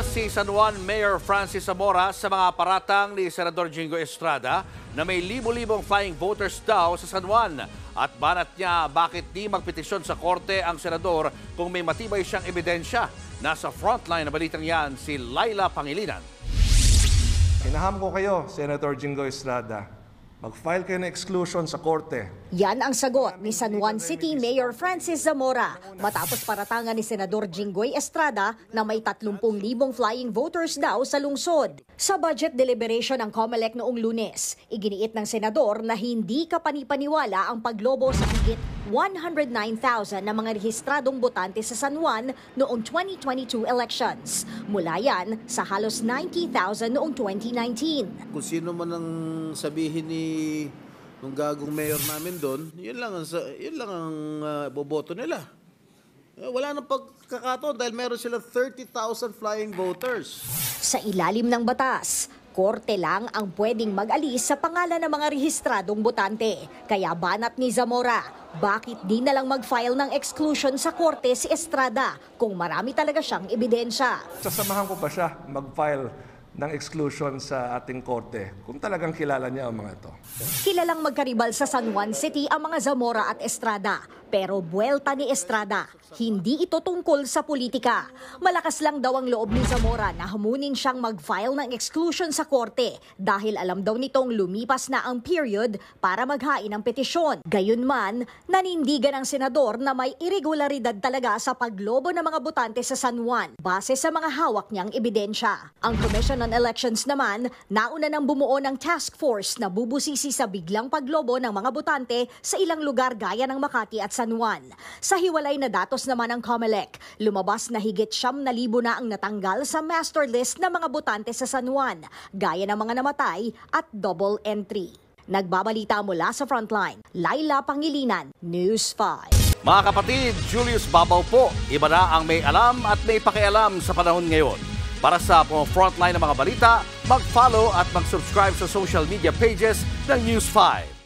Nagbanta si San Juan Mayor Francis Zamora sa mga paratang ni Senador Jingo Estrada na may libo-libong flying voters daw sa San Juan. At banat niya bakit di magpetisyon sa korte ang senador kung may matibay siyang ebidensya. Nasa frontline na balitang yan si Laila Pangilinan. Hinaham ko kayo, Senator Jingo Estrada. Mag-file kayo ng exclusion sa korte. Yan ang sagot ni San Juan City Mayor Francis Zamora matapos paratangan ni Senador Jinggoy Estrada na may 30,000 flying voters daw sa lungsod. Sa budget deliberation ng COMELEC noong Lunes, iginiit ng senador na hindi kapanipaniwala ang paglobo sa higit 109,000 na mga rehistradong botante sa San Juan noong 2022 elections. Mula yan sa halos 90,000 noong 2019. Kung sino man ang sabihin ni nung gagong mayor namin doon, yun lang ang boboto nila. Wala nang pagkakataon dahil meron silang 30,000 flying voters. Sa ilalim ng batas, korte lang ang pwedeng mag-alis sa pangalan ng mga rehistradong botante. Kaya banat ni Zamora, bakit di na lang mag-file ng exclusion sa korte si Estrada kung marami talaga siyang ebidensya? Sasamahan ko pa siya mag-file ng exclusion sa ating korte kung talagang kilala niya ang mga ito. Kilalang magkaribal sa San Juan City ang mga Zamora at Estrada. Pero buwelta ni Estrada, hindi ito tungkol sa politika. Malakas lang daw ang loob ni Zamora na hamunin siyang mag-file ng exclusion sa korte dahil alam daw nitong lumipas na ang period para maghain ng petisyon. Gayunman, nanindigan ang senador na may irregularidad talaga sa paglobo ng mga botante sa San Juan base sa mga hawak niyang ebidensya. Ang Commission on Elections naman, nauna nang bumuo ng task force na bubusisi sa biglang paglobo ng mga botante sa ilang lugar gaya ng Makati at San Juan. Sa hiwalay na datos naman ng COMELEC, lumabas na higit 9,000 na ang natanggal sa master list ng mga botante sa San Juan, gaya ng mga namatay at double entry. Nagbabalita mula sa Frontline, Laila Pangilinan, News 5. Mga kapatid, Julius Babaw po. Iba na ang may alam at may pakialam sa panahon ngayon. Para sa frontline ng mga balita, mag-follow at mag-subscribe sa social media pages ng News 5.